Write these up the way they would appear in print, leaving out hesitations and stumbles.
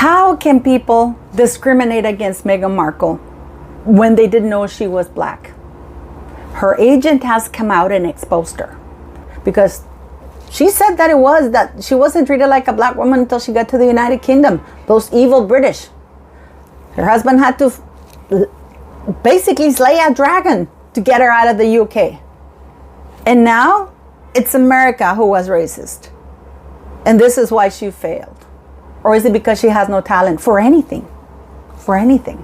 How can people discriminate against Meghan Markle when they didn't know she was black? Her agent has come out and exposed her because she said that she wasn't treated like a black woman until she got to the United Kingdom. Those evil British. Her husband had to basically slay a dragon to get her out of the UK. And now it's America who was racist. And this is why she failed. Or is it because she has no talent for anything? For anything.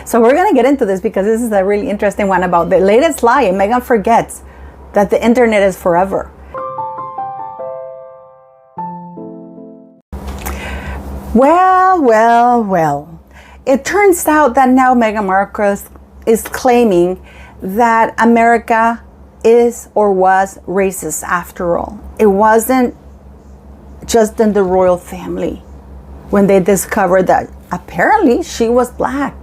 So we're going to get into this because this is a really interesting one about the latest lie. Meghan forgets that the internet is forever. Well. It turns out that now Meghan Markle is claiming that America is or was racist after all. It wasn't just in the royal family when they discovered that apparently she was black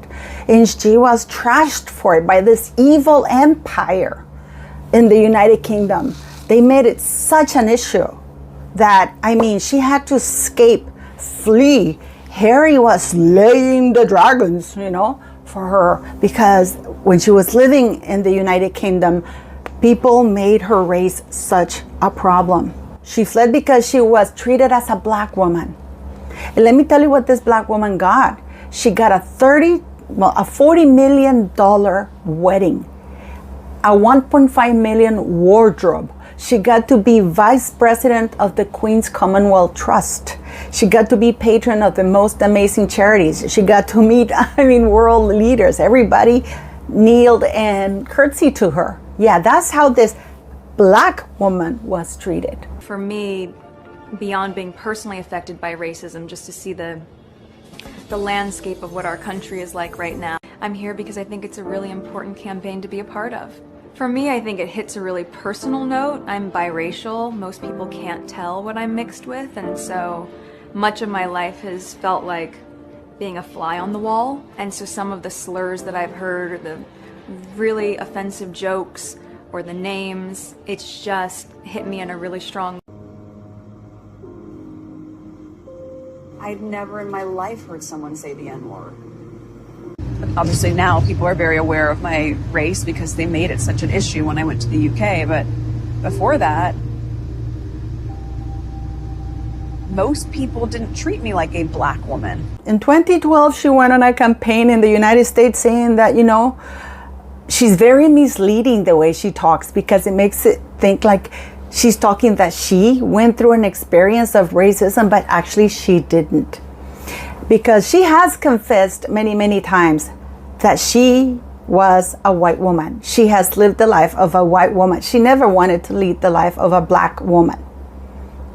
and she was trashed for it by this evil empire in the United Kingdom. They made it such an issue that, she had to escape, flee. Harry was slaying the dragons, for her, because when she was living in the United Kingdom, people made her race such a problem. She fled because she was treated as a black woman. And let me tell you what this black woman got. She got a $40 million wedding, a $1.5 million wardrobe. She got to be vice president of the Queen's Commonwealth Trust. She got to be patron of the most amazing charities. She got to meet, world leaders. Everybody kneeled and curtsied to her. Yeah, that's how this black woman was treated. For me, beyond being personally affected by racism, just to see the landscape of what our country is like right now, I'm here because I think it's a really important campaign to be a part of. For me, I think it hits a really personal note. I'm biracial. Most people can't tell what I'm mixed with, and so much of my life has felt like being a fly on the wall. And so some of the slurs that I've heard, or the really offensive jokes, or the names, it's just hit me in a really strong. I've never in my life heard someone say the N-word. Obviously now people are very aware of my race because they made it such an issue when I went to the UK, but before that, most people didn't treat me like a black woman. In 2012, she went on a campaign in the United States saying that, she's very misleading the way she talks because it makes it think like she's talking that she went through an experience of racism, but actually she didn't. Because she has confessed many, many times that she was a white woman. She has lived the life of a white woman. She never wanted to lead the life of a black woman.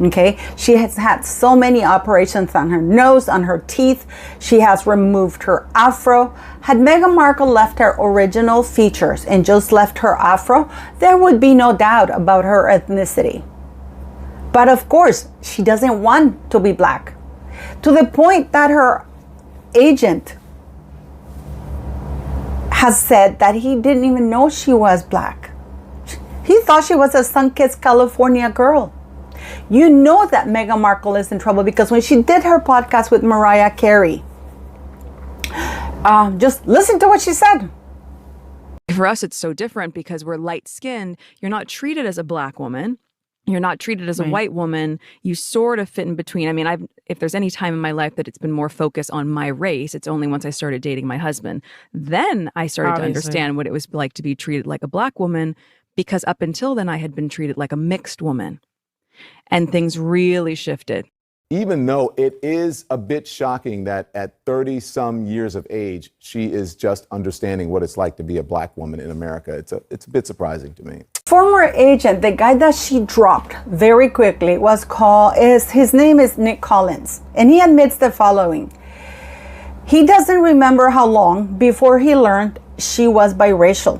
Okay? She has had so many operations on her nose, on her teeth. She has removed her afro. Had Meghan Markle left her original features and just left her afro, there would be no doubt about her ethnicity. But of course, she doesn't want to be black. To the point that her agent has said that he didn't even know she was black. He thought she was a sun-kissed California girl. You know that Meghan Markle is in trouble because when she did her podcast with Mariah Carey, just listen to what she said. For us, it's so different because we're light-skinned. You're not treated as a black woman. You're not treated as a white woman. You sort of fit in between. If there's any time in my life that it's been more focused on my race, it's only once I started dating my husband. Then I started to understand what it was like to be treated like a black woman, because up until then I had been treated like a mixed woman. And things really shifted. Even though it is a bit shocking that at 30-some years of age, she is just understanding what it's like to be a black woman in America. It's a bit surprising to me. Former agent, the guy that she dropped very quickly, his name is Nick Collins. And he admits the following. He doesn't remember how long before he learned she was biracial.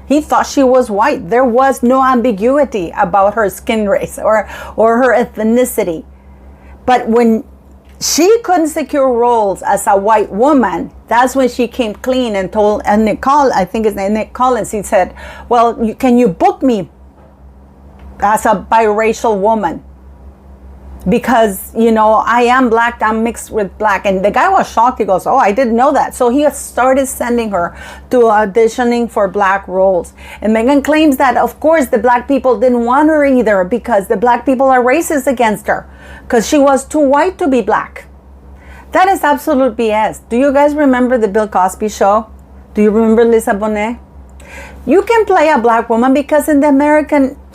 He thought she was white. There was no ambiguity about her skin race or her ethnicity. But when she couldn't secure roles as a white woman, that's when she came clean and told, and Nick Collins, he said, well, can you book me as a biracial woman? because, you know, I am black, I'm mixed with black. And the guy was shocked. He goes, oh, I didn't know that. So he started sending her to auditioning for black roles. And Meghan claims that, of course, the black people didn't want her either because the black people are racist against her because she was too white to be black. That is absolute BS. Do you guys remember the Bill Cosby show? Do you remember Lisa Bonet? You can play a black woman because in the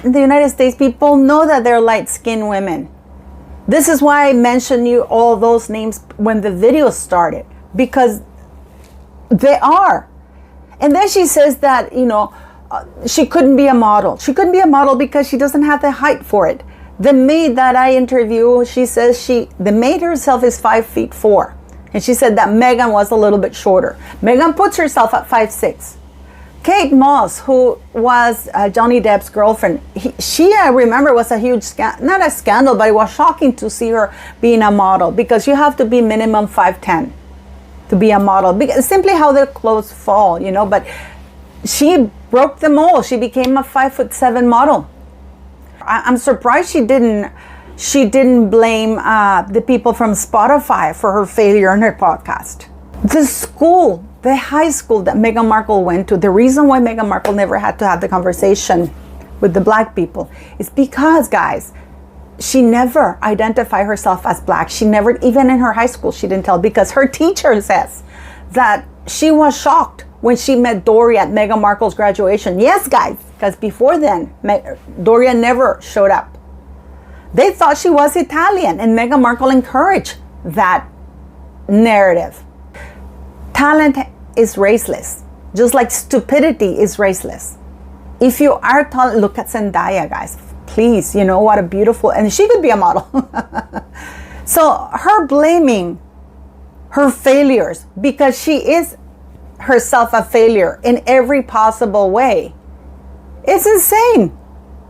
United States, people know that they're light-skinned women. This is why I mentioned you all those names when the video started, because they are. And then she says that, you know, she couldn't be a model. She couldn't be a model because she doesn't have the height for it. The maid that I interview, she says the maid herself is 5'4". And she said that Meghan was a little bit shorter. Meghan puts herself at 5'6". Kate Moss, who was Johnny Depp's girlfriend, she, I remember, was a huge, not a scandal, but it was shocking to see her being a model because you have to be minimum 5'10" to be a model. Because simply how their clothes fall, you know, but she broke the mold. She became a 5'7" model. I'm surprised she didn't blame the people from Spotify for her failure on her podcast. The high school that Meghan Markle went to, the reason why Meghan Markle never had to have the conversation with the black people is because, guys, she never identified herself as black. She never, even in her high school, she didn't tell, because her teacher says that she was shocked when she met Doria at Meghan Markle's graduation. Yes, guys, because before then, Doria never showed up. They thought she was Italian, and Meghan Markle encouraged that narrative. Talent is raceless, just like stupidity is raceless. If you are talented, look at Zendaya, guys. Please, you know, what a beautiful, and she could be a model. So her blaming her failures because she is herself a failure in every possible way. It's insane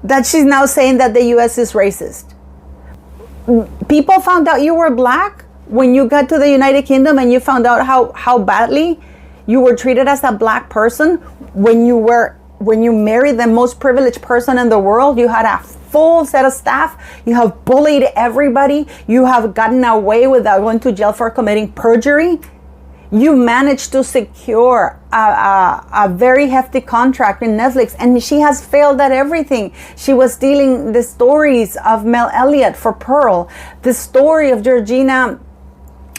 that she's now saying that the US is racist. People found out you were black when you got to the United Kingdom and you found out how badly you were treated as a black person when you married the most privileged person in the world. You had a full set of staff. You have bullied everybody. You have gotten away without going to jail for committing perjury. You managed to secure a very hefty contract in Netflix, and she has failed at everything. She was stealing the stories of Mel Elliott for Pearl, the story of Georgina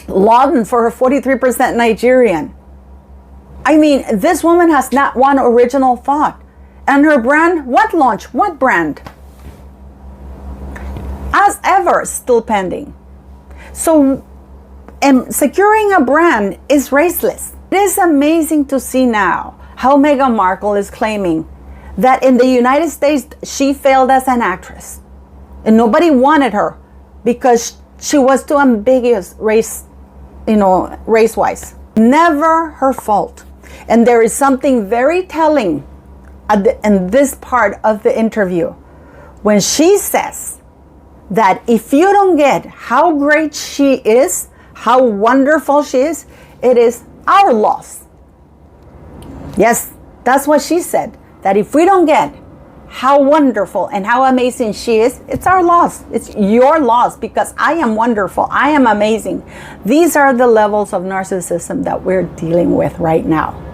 Lawton for her 43% Nigerian. I mean, this woman has not one original thought. And her brand, what launch? What brand? As ever, still pending. So, securing a brand is raceless. It is amazing to see now how Meghan Markle is claiming that in the United States, she failed as an actress. And nobody wanted her because she was too ambiguous race-wise. Never her fault. And there is something very telling in this part of the interview when she says that if you don't get how great she is, how wonderful she is, it is our loss. Yes, that's what she said, that if we don't get how wonderful and how amazing she is, it's our loss. It's your loss because I am wonderful. I am amazing. These are the levels of narcissism that we're dealing with right now.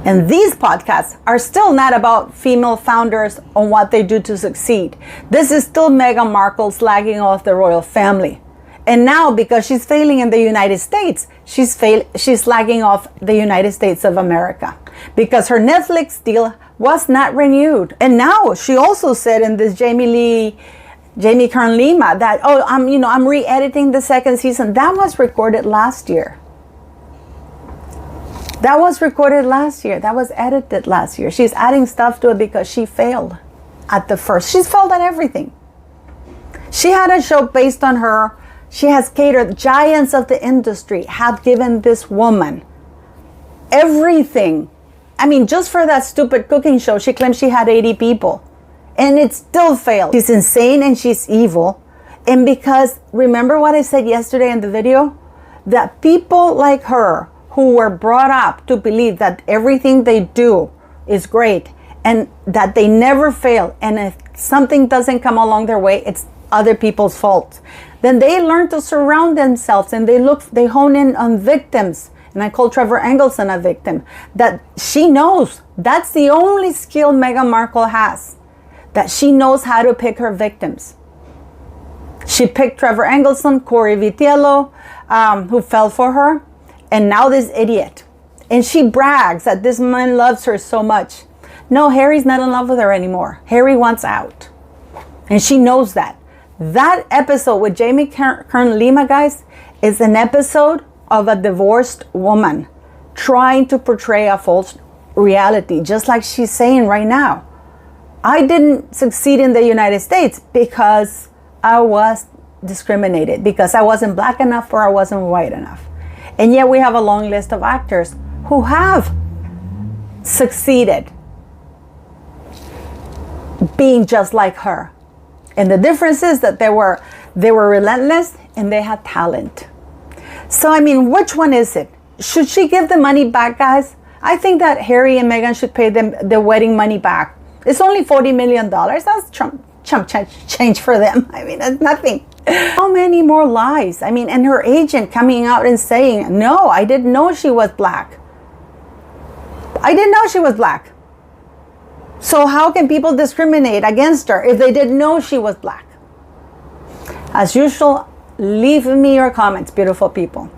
And these podcasts are still not about female founders on what they do to succeed. This is still Meghan Markle slagging off the royal family. And now, because she's failing in the United States, she's slagging off the United States of America because her Netflix deal was not renewed. And now she also said in this Jamie Kern Lima that, I'm re-editing the second season. That was recorded last year. That was recorded last year. That was edited last year. She's adding stuff to it because she failed at the first. She's failed at everything. She had a show based on her. She has catered. Giants of the industry have given this woman everything. I mean, just for that stupid cooking show, she claimed she had 80 people. And it still failed. She's insane and she's evil. And because, remember what I said yesterday in the video? That people like her, who were brought up to believe that everything they do is great and that they never fail, and if something doesn't come along their way, it's other people's fault. Then they learn to surround themselves and they hone in on victims. And I call Trevor Engelson a victim. That she knows that's the only skill Meghan Markle has. That she knows how to pick her victims. She picked Trevor Engelson, Corey Vitiello, who fell for her, and now this idiot. And she brags that this man loves her so much. No, Harry's not in love with her anymore. Harry wants out. And she knows that. That episode with Jamie Kern Lima, guys, is an episode of a divorced woman trying to portray a false reality, just like she's saying right now. I didn't succeed in the United States because I was discriminated, because I wasn't black enough or I wasn't white enough. And yet we have a long list of actors who have succeeded being just like her. And the difference is that they were relentless and they had talent. So, I mean, which one is it? Should she give the money back, guys? I think that Harry and Meghan should pay them the wedding money back. It's only $40 million. That's chump change for them. I mean, that's nothing. How many more lies? I mean, and her agent coming out and saying, no, I didn't know she was black. I didn't know she was black. So how can people discriminate against her if they didn't know she was black? As usual, leave me your comments, beautiful people.